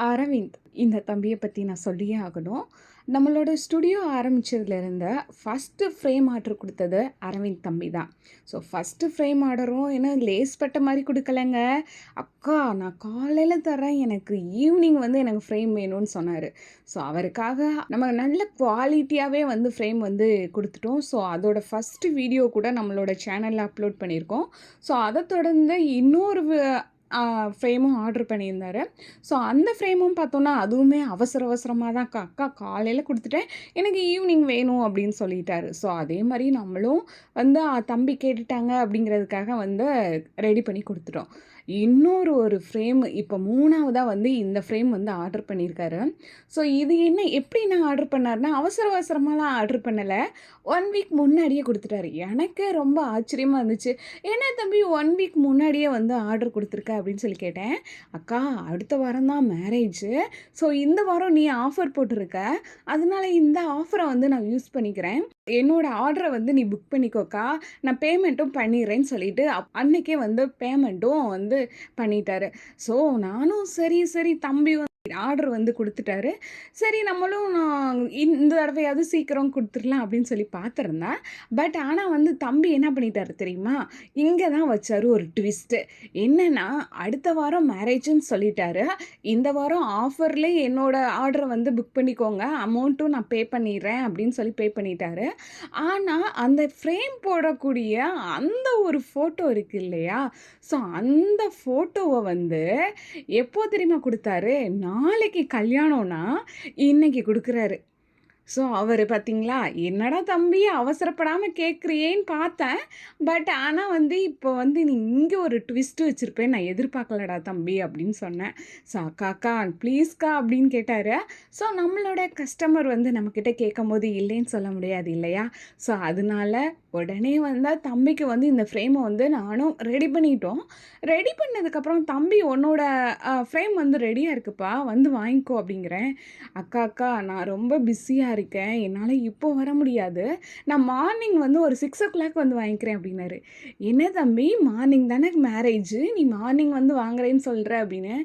அரவிந்த் இந்த தம்பியை பற்றி நான் சொல்லியே ஆகணும். நம்மளோட ஸ்டுடியோ ஆரம்பித்ததுலேருந்து ஃபஸ்ட்டு ஃப்ரேம் ஆர்டர் கொடுத்தது அரவிந்த் தம்பி தான். ஸோ ஃபஸ்ட்டு ஃப்ரேம் ஆர்டரும் ஏன்னா லேஸ் பட்ட மாதிரி கொடுக்கலங்க. அக்கா நான் காலையில் தரேன், எனக்கு ஈவினிங் வந்து எனக்கு ஃப்ரேம் வேணும்னு சொன்னார். ஸோ அவருக்காக நம்ம நல்ல குவாலிட்டியாகவே வந்து ஃப்ரேம் வந்து கொடுத்துட்டோம். ஸோ அதோட ஃபஸ்ட்டு வீடியோ கூட நம்மளோட சேனலில் அப்லோட் பண்ணியிருக்கோம். ஸோ அதை தொடர்ந்து இன்னொரு ஃப்ரேமும் ஆர்டர் பண்ணியிருந்தாரு. ஸோ அந்த ஃப்ரேமும் பார்த்தோன்னா அதுவுமே அவசரமாக தான் அக்கா காலையில் கொடுத்துட்டேன், எனக்கு ஈவினிங் வேணும் அப்படின்னு சொல்லிட்டாரு. ஸோ அதே மாதிரி நம்மளும் வந்து தம்பி கேட்டுட்டாங்க அப்படிங்கிறதுக்காக வந்து ரெடி பண்ணி கொடுத்துட்டோம். இன்னொரு ஃப்ரேம் இப்போ 3வதாக வந்து இந்த ஃப்ரேம் வந்து ஆர்டர் பண்ணியிருக்காரு. ஸோ இது எப்படி நான் ஆர்டர் பண்ணாருன்னா அவசரமாலாம் ஆர்டர் பண்ணலை, 1 வீக் முன்னாடியே கொடுத்துட்டாரு. எனக்கு ரொம்ப ஆச்சரியமாக இருந்துச்சு. என்ன தம்பி 1 வீக் முன்னாடியே வந்து ஆர்டர் கொடுத்துருக்க அப்படின்னு சொல்லி கேட்டேன். அக்கா அடுத்த வாரம் தான் மேரேஜு, ஸோ இந்த வாரம் நீ ஆஃபர் போட்டிருக்க, அதனால இந்த ஆஃபரை வந்து நான் யூஸ் பண்ணிக்கிறேன், என்னோடய ஆர்டரை வந்து நீ புக் பண்ணிக்கோக்கா, நான் பேமெண்ட்டும் பண்ணிடுறேன்னு சொல்லிட்டு அன்னைக்கே வந்து பேமெண்ட்டும் வந்து பண்ணிட்டாரு. ஸோ நானும் சரி தம்பி ஆர்டர் வந்து கொடுத்துட்டாரு, சரி நம்மளும் இந்த தடவையாவது சீக்கிரம் கொடுத்துடலாம் அப்படின்னு சொல்லி பார்த்துருந்தேன். பட் ஆனால் வந்து தம்பி என்ன பண்ணிட்டாரு தெரியுமா, இங்கே தான் வச்சார் ஒரு ட்விஸ்ட்டு. என்னென்னா அடுத்த வாரம் மேரேஜுன்னு சொல்லிட்டாரு, இந்த வாரம் ஆஃபர்லேயே என்னோடய ஆர்டரை வந்து புக் பண்ணிக்கோங்க, அமௌண்ட்டும் நான் பே பண்ணிடுறேன் அப்படின்னு சொல்லி பே பண்ணிட்டாரு. ஆனால் அந்த ஃப்ரேம் போடக்கூடிய அந்த ஒரு ஃபோட்டோ இருக்குது இல்லையா, ஸோ அந்த ஃபோட்டோவை வந்து எப்போ தெரியுமா கொடுத்தாரு, நாளைக்கு கல்யாணம்னா இன்னைக்கு கொடுக்குறாரு. ஸோ அவர் பார்த்தீங்களா, என்னடா தம்பி அவசரப்படாமல் கேட்குறியேன்னு பார்த்தேன். பட் ஆனால் வந்து இப்போ வந்து நீ இங்கே ஒரு ட்விஸ்ட்டு வச்சுருப்பேன், நான் எதிர்பார்க்கலடா தம்பி அப்படின்னு சொன்னேன். ஸோ அக்கா ப்ளீஸ்க்கா அப்படின்னு கேட்டார். ஸோ நம்மளோட கஸ்டமர் வந்து நம்மக்கிட்ட கேட்கும் போது இல்லைன்னு சொல்ல முடியாது இல்லையா. ஸோ அதனால உடனே வந்தால் தம்பிக்கு வந்து இந்த ஃப்ரேமை வந்து நானும் ரெடி பண்ணிட்டோம். ரெடி பண்ணதுக்கப்புறம் தம்பி உன்னோட ஃப்ரேம் வந்து ரெடியாக இருக்குப்பா, வந்து வாங்கிக்கோ அப்படிங்கிறேன். அக்கா நான் ரொம்ப பிஸியாக இருக்கேன், என்னால் இப்போ வர முடியாது, நான் மார்னிங் வந்து ஒரு 6 வந்து வாங்கிக்கிறேன் அப்படின்னாரு. என்ன தம்பி மார்னிங் தானே மேரேஜு, நீ மார்னிங் வந்து வாங்குறேன்னு சொல்கிற அப்படின்னு.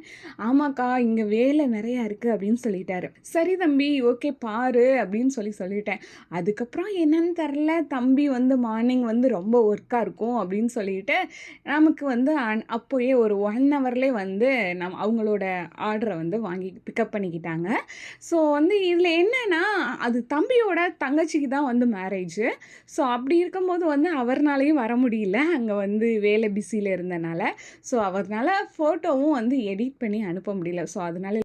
ஆமாக்கா இங்கே வேலை நிறையா இருக்குது அப்படின்னு சொல்லிட்டாரு. சரி தம்பி ஓகே பாரு அப்படின்னு சொல்லிட்டேன். அதுக்கப்புறம் என்னன்னு தெரில, தம்பி வந்து மார்னிங் வந்து ரொம்ப ஒர்க்காக இருக்கும் அப்படின்னு சொல்லிட்டு நமக்கு வந்து அப்போயே ஒரு 1 ஹவர்லேயே வந்து அவங்களோட ஆர்டரை வந்து வாங்கி பிக்கப் பண்ணிக்கிட்டாங்க. ஸோ வந்து இதில் என்னென்னா அது தம்பியோட தங்கச்சிக்கு தான் வந்து மேரேஜு. ஸோ அப்படி இருக்கும்போது வந்து அவர்னாலையும் வர முடியல, அங்கே வந்து வேலை பிஸியில் இருந்தனால. ஸோ அவர்னால ஃபோட்டோவும் வந்து எடிட் பண்ணி அனுப்ப முடியல. ஸோ அதனால